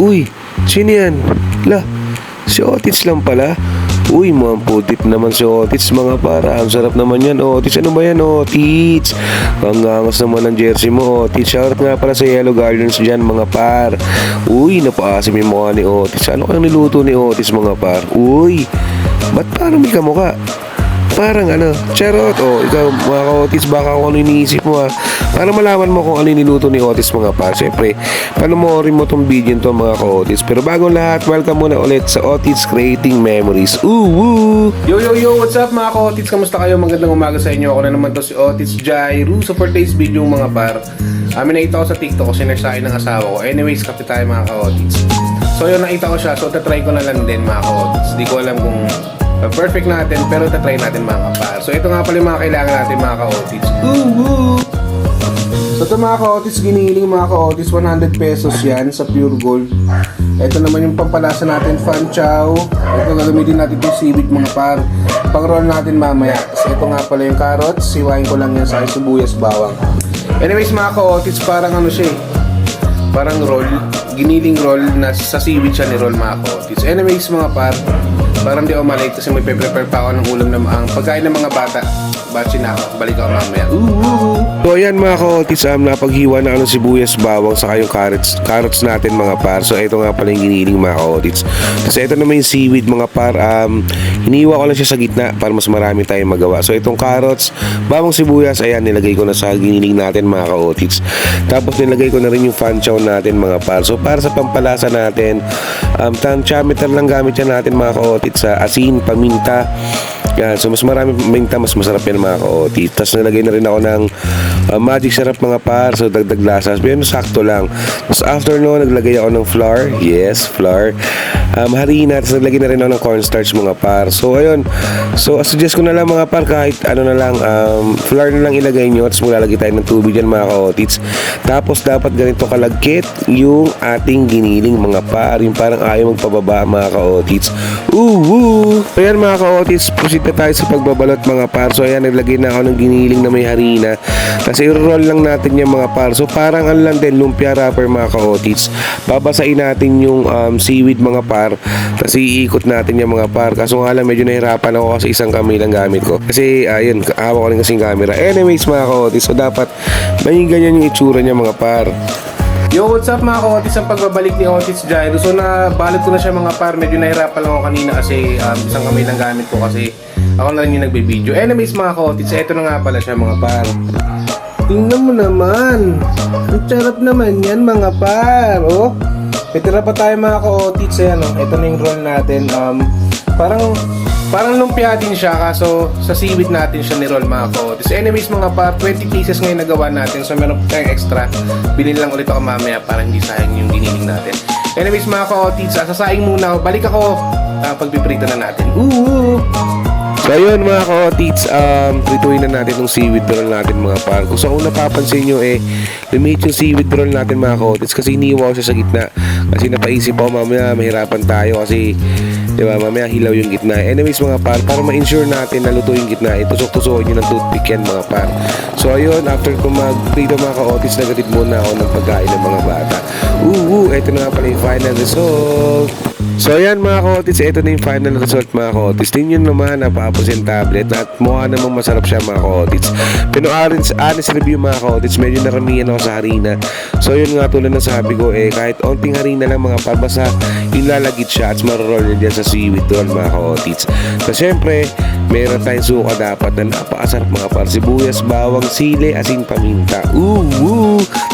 Uy, sino yan? La, si Otis lang pala. Uy, mga putit naman si Otis mga para. Ang sarap naman yan, Otis. Ano ba yan, Otis? Ang angas naman ng jersey mo, Otis. Shoutout nga pala sa Yellow Gardens dyan, mga par. Uy, napaasim yung mukha ni Otis. Ano kayang niluto ni Otis, mga par? Uy, ba't parang may kamukha? Parang charot. Ikaw mga ka-Otis, baka kung ano iniisip mo para malaman mo kung ano niluto ni Otis mga par. Siyempre, panoorin mo tong video nito mga ka-Otis. Pero bago lahat, welcome muna ulit sa Otis Creating Memories. Woo! Yo, what's up mga ka-Otis? Kamusta kayo? Magandang umaga sa inyo. Ako na naman to si Otis Jairu. So for today's video mga par, may nakita ko sa TikTok ko, sinerge sa akin ng asawa ko. Anyways, kape tayo mga ka-Otis. So yun, nakita ko siya. So tatry ko na lang din mga ka-Otis. Di ko alam kung perfect natin, pero tatry natin mga kapar. So ito nga pala yung mga kailangan natin mga ka-Otis. So ito mga ka-Otis, giniling mga ka-Otis, 100 pesos yan sa Pure Gold. Ito naman yung pampalasa natin, Fan Chow. Ito gagamitin natin itong seaweed mga par. Pang-roll natin mamaya. So ito nga pala yung carrots, siwain ko lang yan sa sibuyas, bawang. Anyways mga ka-Otis, parang siya parang roll, giniling roll na sa seaweed siya ni roll mga ka-Otis. Anyways mga par, parang di ako malate kasi may prepare pa ako ng ulam na ang pagkain ng mga bata. Batsi na ako. Balik ako mamaya. So ayan mga ka-Otis, napaghiwa na ng sibuyas, bawang, saka yung carrots natin mga par. So ito nga pala yung giniling mga ka-Otis. Kasi ito naman yung seaweed mga par. Hiniwa ko lang siya sa gitna para mas marami tayong magawa. So itong carrots, bawang, sibuyas, ayan nilagay ko na sa giniling natin mga ka-Otis. Tapos nilagay ko na rin yung fan chow natin mga par. So para sa pampalasa natin, tantiameter lang gamit yan natin mga ka-Otis, sa asin, paminta. Yan, so mas marami paminta, mas masarap yan mga ka-Otis. Tapos nilagay na rin ako ng magic syrup mga par. So dagdag lasa. Pero sakto lang. Tapos after no, naglagay ako ng flour. Yes, flour. Harina. Tapos naglagay na rin ako ng cornstarch mga par. So ayun. So suggest ko na lang mga par, kahit na lang, flour na lang ilagay nyo. Tapos maglalagay tayo ng tubig dyan mga ka-Otis. Tapos dapat ganito kalagkit yung ating giniling mga par. Yung parang ayaw magpababa mga ka-Otis. So ayan mga ka-Otis, proceed na tayo sa pagbabalot mga par. So ayan, naglagay na ako ng giniling na may harina. Kasi i-roll lang natin yung mga par. So parang lang din, lumpia wrapper mga ka-Otis. Babasain natin yung seaweed mga par. Kasi iikot natin yung mga par. Kaso nga lang, medyo nahirapan ako kasi isang kamay lang gamit ko. Kasi ayun, hawak ko rin kasing camera. Anyways mga ka-Otis, so dapat may ganyan yung itsura niya mga par. Yo, what's up mga ka-Otis, ang pagbabalik ni Otis Jairu. So nabalot ko na siya mga par. Medyo nahirapan lang ako kanina kasi isang kamay lang gamit ko kasi ako na rin yung nagbe-video. Anyways mga ka-Otis, ito na nga pala siya mga par. Tingnan mo naman. Ang sarap naman yan mga par. May tira pa tayo mga ka-Otis. Ayan, ito na yung roll natin. Parang lumpia din siya, kaso sa seaweed natin siya ni-roll mga ka-Otis. Anyways mga par, 20 pieces ngayon nagawa natin. So meron pa tayong extra. Bilhin lang ulit ako mamaya para hindi sayang yung giniling natin. Anyways mga ka-Otis, sasaing muna ako. Balik ako pagpiprito na natin. So ayun mga ka-Otis, prituin na natin yung seaweed roll natin mga par. Kung saan napapansin nyo lumit yung seaweed roll natin mga ka-Otis kasi iniiwaw siya sa gitna. Kasi napaisip ako mamaya mahirapan tayo kasi diba, mamaya hilaw yung gitna. Anyways mga par, para ma-ensure natin na luto yung gitna, itusok-tusokin nyo ng toothpick yan mga par. So ayun, after ko mag-prito mga ka-Otis, nagatid muna ako ng pagkain ng mga bata. Ito na nga pala yung final result. So ayan mga ka-Otis, ito na yung final result mga ka-Otis. Tingnan naman, napapos yung tablet at mukha namang masarap siya mga ka-Otis. Pero honest review mga ka-Otis, medyo naramihan ako sa harina. So yun nga, tulad ng sabi ko, kahit onting harina lang mga par, basta ilalagit siya at maroroll niya dyan sa seaweed roll mga ka-Otis. So syempre, meron tayong suka dapat na napakasarap mga par. Sibuyas, bawang, sili, asin, paminta.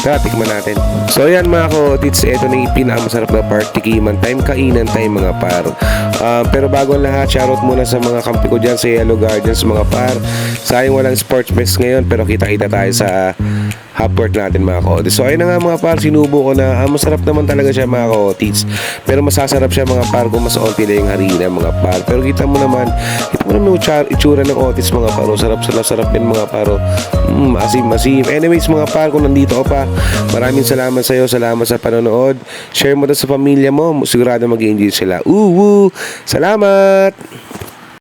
Tara, tikman natin. So ayan mga ka-Otis, ito na yung pinakamasarap na part, tikiman time, kainan time mga par. Pero bago ang lahat, shoutout muna sa mga kampi ko dyan sa Yellow Gardens mga par. Sayang walang sports fest ngayon, pero kita-kita tayo sa Hopwork natin mga ka-Otis. So ayun na nga mga par, sinubo ko na. Masarap naman talaga siya mga ka-Otis. Pero masasarap siya mga par kung mas onti na yung harina mga par. Pero kita mo naman yung itsura ng Otis mga par. Sarap din mga par. Asim. Anyways mga par, kung nandito ka pa, maraming salamat sa iyo. Salamat sa panonood. Share mo to sa pamilya mo. Sigurado mag-enjoy sila. Salamat!